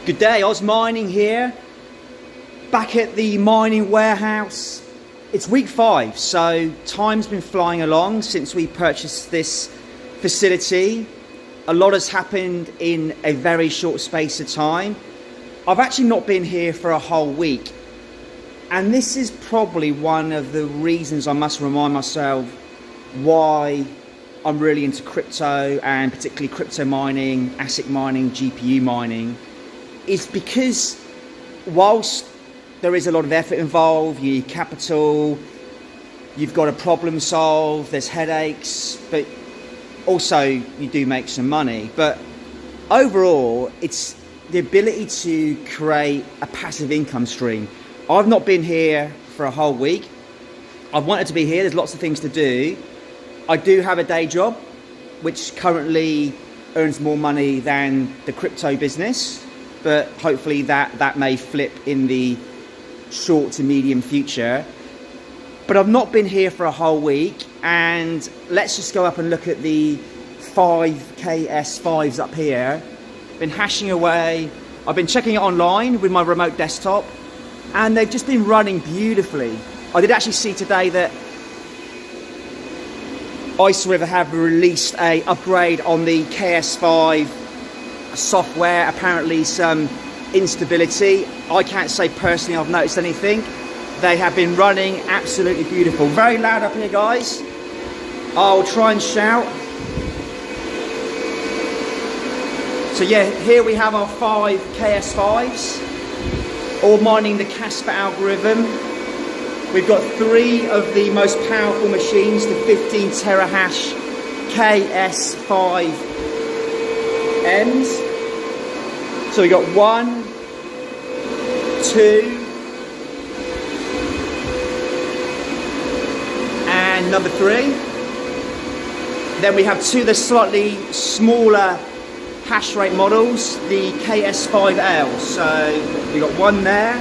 Good day, Oz Mining here, back at the mining warehouse. It's week 5, so time's been flying along since we purchased this facility. A lot has happened in a very short space of time. I've actually not been here for a whole week, and this is probably one of the reasons I must remind myself why I'm really into crypto, and particularly crypto mining, ASIC mining, GPU mining. Is because whilst there is a lot of effort involved, you need capital, you've got a problem solve, there's headaches, but also you do make some money. But overall, it's the ability to create a passive income stream. I've not been here for a whole week. I've wanted to be here, there's lots of things to do. I do have a day job, which currently earns more money than the crypto business. But hopefully that may flip in the short to medium future. But I've not been here for a whole week, and let's just go up and look at the 5KS5s up here. Been hashing away. I've been checking it online with my remote desktop, and they've just been running beautifully. I did actually see today that Ice River have released a upgrade on the KS5 software, apparently some instability. I can't say personally I've noticed anything. They have been running absolutely beautiful. Very loud up here, guys. I'll try and shout. So yeah, here we have our 5 KS5s, all mining the Casper algorithm. We've got 3 of the most powerful machines, the 15 terahash KS5 M's. So we got 1, 2, and number 3. Then we have 2 of the slightly smaller hash rate models, the KS5L. So we got 1 there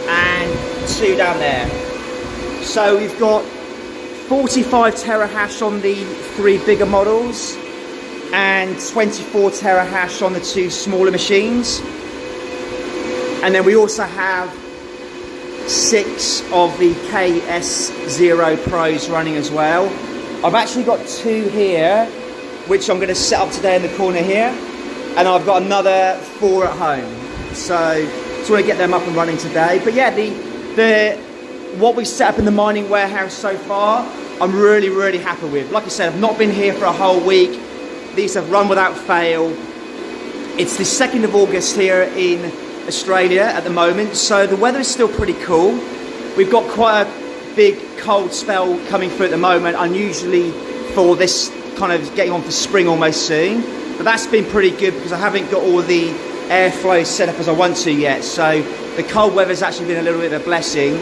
and 2 down there. So we've got 45 terahash on the 3 bigger models, and 24 terahash on the 2 smaller machines. And then we also have 6 of the KS0 Pros running as well. I've actually got 2 here, which I'm going to set up today in the corner here, and I've got another 4 at home. So just want to get them up and running today. But yeah, what we've set up in the mining warehouse so far, I'm really happy with. Like I said, I've not been here for a whole week. These have run without fail. It's the 2nd of August here in Australia at the moment, so the weather is still pretty cool. We've got quite a big cold spell coming through at the moment, unusually for this kind of getting on for spring almost soon. But that's been pretty good because I haven't got all the airflow set up as I want to yet, so the cold weather's actually been a little bit of a blessing.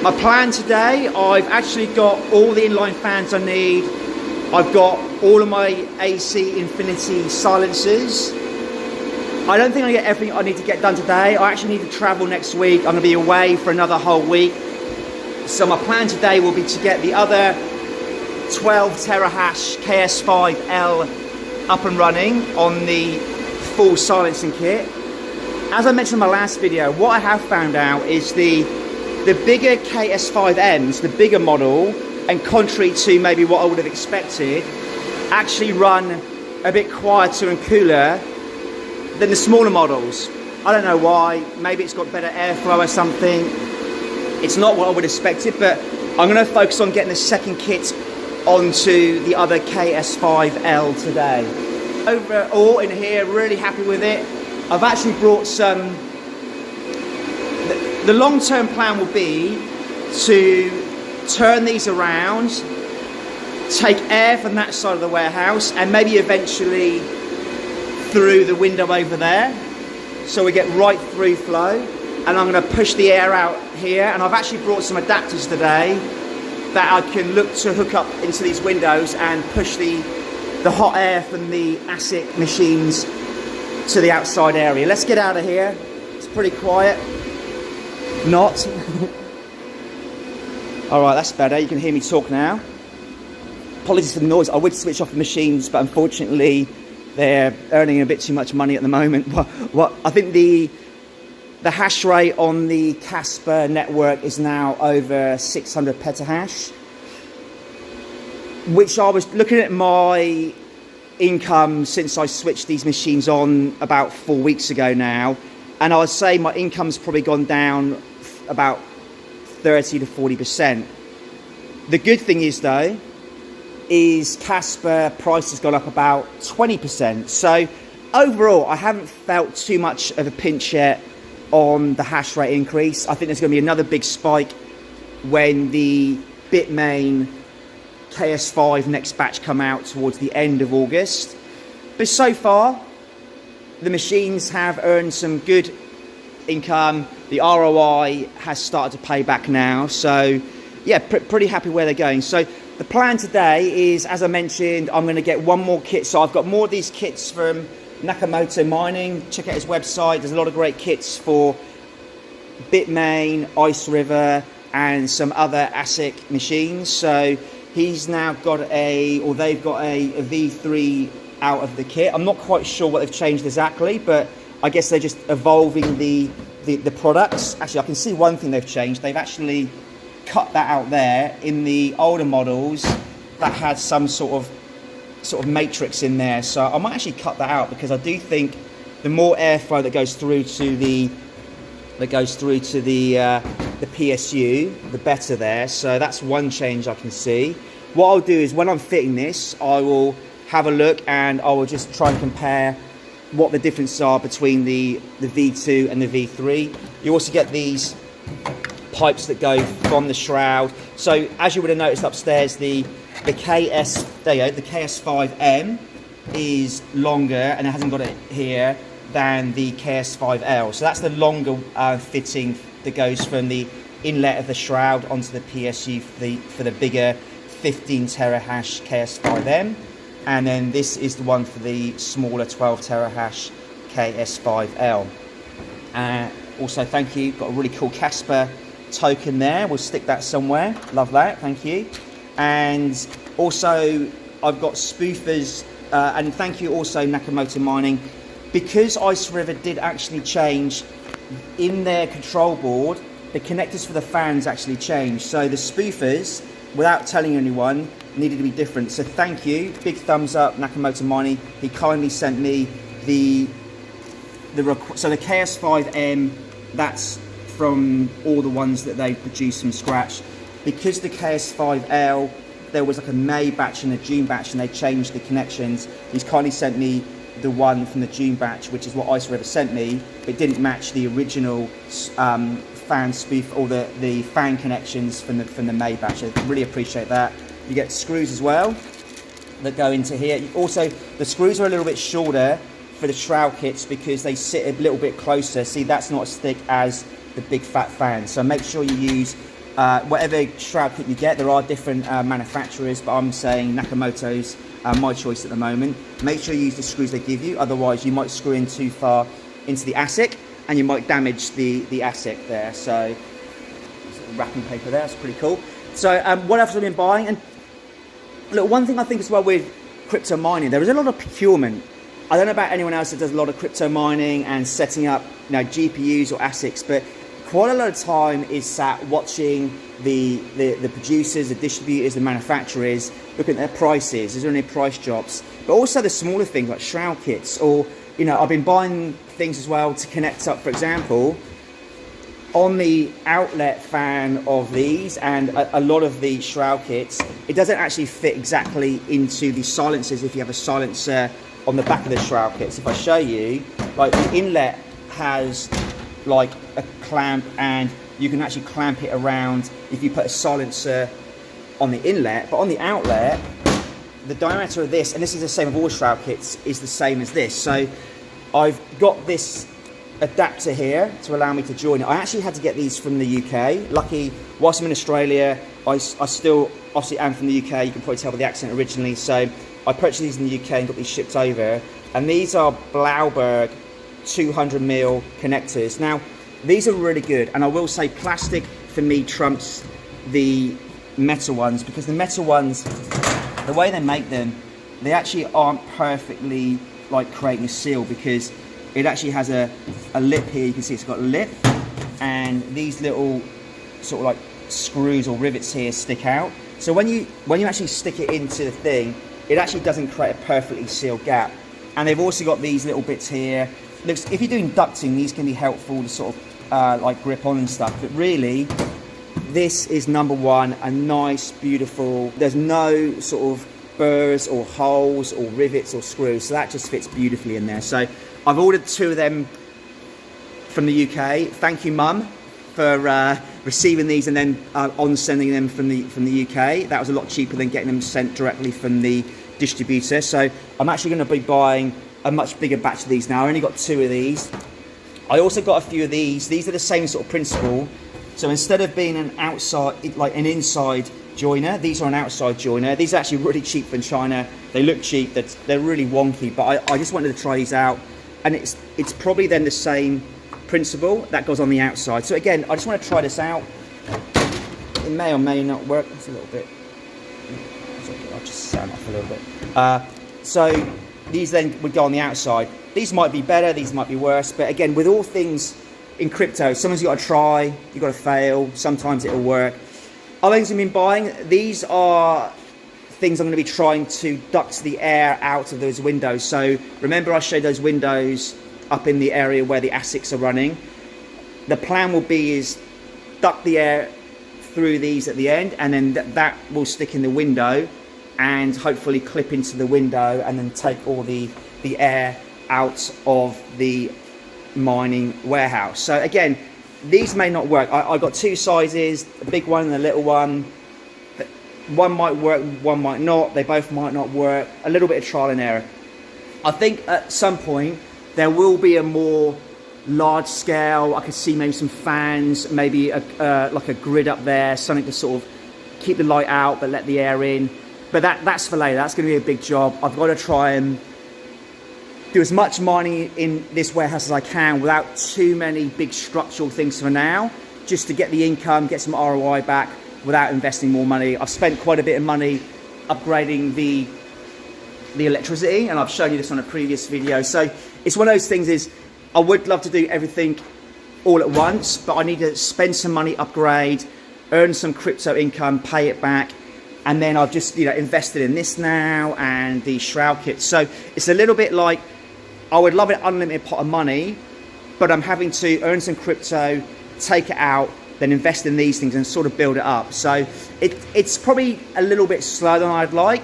My plan today, I've actually got all the inline fans I need. I've got all of my AC Infinity silencers. I don't think I get everything I need to get done today. I actually need to travel next week. I'm going to be away for another whole week. So my plan today will be to get the other 12 terahash KS5L up and running on the full silencing kit. As I mentioned in my last video, what I have found out is the bigger KS5Ms, the bigger model, and contrary to maybe what I would have expected, actually run a bit quieter and cooler than the smaller models. I don't know why. Maybe it's got better airflow or something. It's not what I would have expected, but I'm going to focus on getting the second kit onto the other KS5L today. Overall in here, really happy with it. I've actually brought some... The long-term plan will be to turn these around, take air from that side of the warehouse, and maybe eventually through the window over there, so we get right through flow. And I'm going to push the air out here, and I've actually brought some adapters today that I can look to hook up into these windows and push the hot air from the ASIC machines to the outside area. Let's get out of here. It's pretty quiet. Not. All right, that's better. You can hear me talk now. Apologies for the noise. I would switch off the machines, but unfortunately they're earning a bit too much money at the moment. What I think the hash rate on the Casper network is now over 600 petahash, which I was looking at my income since I switched these machines on about 4 weeks ago now, and I would say my income's probably gone down about 30 to 40%. The good thing is though, is Casper price has gone up about 20%. So overall, I haven't felt too much of a pinch yet on the hash rate increase. I think there's going to be another big spike when the Bitmain KS5 next batch come out towards the end of August. But so far, the machines have earned some good income. The ROI has started to pay back now. So yeah, pretty happy where they're going. So the plan today is, as I mentioned, I'm going to get one more kit. So I've got more of these kits from Nakamoto Mining. Check out his website. There's a lot of great kits for Bitmain, Ice River, and some other ASIC machines. So he's now got they've got a V3 out of the kit. I'm not quite sure what they've changed exactly, but I guess they're just evolving the products. Actually, I can see one thing they've changed. They've actually cut that out there. In the older models, that had some sort of matrix in there, so I might actually cut that out, because I do think the more airflow that goes through to the PSU, the better there. So that's one change I can see. What I'll do is, when I'm fitting this, I will have a look and I will just try and compare what the differences are between the V2 and the V3. You also get these pipes that go from the shroud. So as you would have noticed upstairs, the KS5M is longer, and it hasn't got it here, than the KS5L. So that's the longer fitting that goes from the inlet of the shroud onto the PSU for the bigger 15 terahash KS5M. And then this is the one for the smaller 12 terahash KS5L. Also, thank you. Got a really cool Casper token there. We'll stick that somewhere. Love that. Thank you. And also, I've got spoofers. And thank you also Nakamoto Mining, because Ice River did actually change in their control board. The connectors for the fans actually changed. So the spoofers, without telling anyone, needed to be different. So thank you. Big thumbs up, Nakamoto Mining. He kindly sent me so the KS5M, that's from all the ones that they produced from scratch. Because the KS5L, there was like a May batch and a June batch, and they changed the connections. He's kindly sent me the one from the June batch, which is what Ice River sent me, but it didn't match the original fan spoof or the fan connections from the May batch. I really appreciate that. You get screws as well that go into here. Also, the screws are a little bit shorter for the shroud kits because they sit a little bit closer. See, that's not as thick as the big fat fan. So make sure you use whatever shroud kit you get. There are different manufacturers, but I'm saying Nakamoto's my choice at the moment. Make sure you use the screws they give you, otherwise you might screw in too far into the ASIC and you might damage the ASIC there. So wrapping paper there, that's pretty cool. So what else have I been buying? And look, one thing I think as well with crypto mining, there is a lot of procurement. I don't know about anyone else that does a lot of crypto mining and setting up, GPUs or ASICs, but quite a lot of time is sat watching the producers, the distributors, the manufacturers, looking at their prices. Is there any price drops? But also the smaller things like shroud kits, or I've been buying things as well to connect up, for example, on the outlet fan of these and a lot of the shroud kits, it doesn't actually fit exactly into the silencers if you have a silencer on the back of the shroud kits. If I show you, like the inlet has like a clamp, and you can actually clamp it around if you put a silencer on the inlet, but on the outlet, the diameter of this, and this is the same with all shroud kits, is the same as this. So I've got this adapter here to allow me to join it. I actually had to get these from the UK. Lucky, whilst I'm in Australia, I still obviously am from the UK. You can probably tell by the accent originally. So I purchased these in the UK and got these shipped over. And these are Blauberg 200mm connectors. Now, these are really good. And I will say plastic for me trumps the metal ones, because the metal ones, the way they make them, they actually aren't perfectly like creating a seal, because it actually has a lip here. You can see it's got a lip, and these little sort of like screws or rivets here stick out. So when you actually stick it into the thing, it actually doesn't create a perfectly sealed gap. And they've also got these little bits here. Looks, if you're doing ducting, these can be helpful to sort of like grip on and stuff. But really, this is number one, a nice, beautiful. There's no sort of burrs or holes or rivets or screws, so that just fits beautifully in there. So I've ordered 2 of them from the UK. Thank you, Mum, for receiving these and then on sending them from the UK. That was a lot cheaper than getting them sent directly from the distributor. So I'm actually going to be buying a much bigger batch of these now. I only got 2 of these. I also got a few of these. These are the same sort of principle. So instead of being an outside, like an inside joiner, these are an outside joiner. These are actually really cheap from China. They look cheap, they're really wonky, but I just wanted to try these out. And it's probably then the same principle that goes on the outside. So again, I just want to try this out. It may or may not work. It's a little bit, I'll just sound off a little bit. So these then would go on the outside. These might be better, these might be worse, but again, with all things in crypto, sometimes you've got to try, you've got to fail, sometimes it'll work. Other things I've been buying, these are things I'm going to be trying to duct the air out of those windows. So remember I showed those windows up in the area where the ASICs are running. The plan will be is duct the air through these at the end, and then that will stick in the window and hopefully clip into the window and then take all the air out of the mining warehouse. So again, these may not work. I got 2 sizes, a big one and a little one. One might work, one might not. They both might not work. A little bit of trial and error. I think at some point there will be a more large scale. I could see maybe some fans, maybe like a grid up there, something to sort of keep the light out but let the air in. But that's for later. That's going to be a big job. I've got to try and do as much mining in this warehouse as I can without too many big structural things for now, just to get the income, get some ROI back without investing more money. I've spent quite a bit of money upgrading the electricity, and I've shown you this on a previous video. So it's one of those things is I would love to do everything all at once, but I need to spend some money, upgrade, earn some crypto income, pay it back. And then I've just invested in this now and the shroud kit. So it's a little bit like I would love an unlimited pot of money, but I'm having to earn some crypto, take it out, then invest in these things and sort of build it up. So it's probably a little bit slower than I'd like,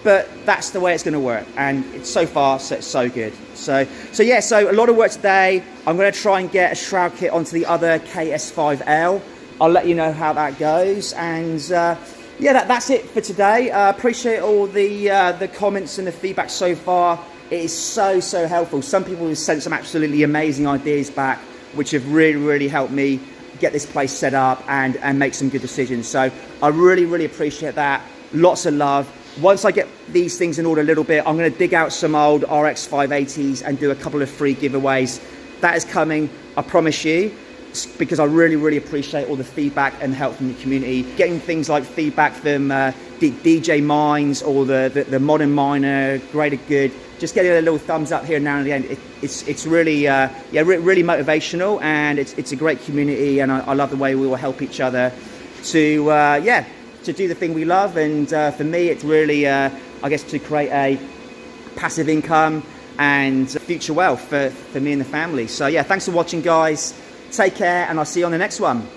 but that's the way it's going to work. And it's so far, so good. So yeah, so a lot of work today. I'm going to try and get a shroud kit onto the other KS5L. I'll let you know how that goes. And yeah, that's it for today. Appreciate all the comments and the feedback so far. It is so helpful. Some people have sent some absolutely amazing ideas back, which have really helped me get this place set up and make some good decisions. So I really appreciate that. Lots of love. Once I get these things in order a little bit, I'm going to dig out some old RX 580s and do a couple of free giveaways. That is coming, I promise you, because I really appreciate all the feedback and help from the community. Getting things like feedback from DJ Mines or the Modern Miner, Greater Good, just getting a little thumbs up here now and again. It's really really motivational, and it's a great community, and I love the way we all help each other to do the thing we love. And for me, it's really I guess to create a passive income and future wealth for me and the family. So yeah, thanks for watching, guys. Take care, and I'll see you on the next one.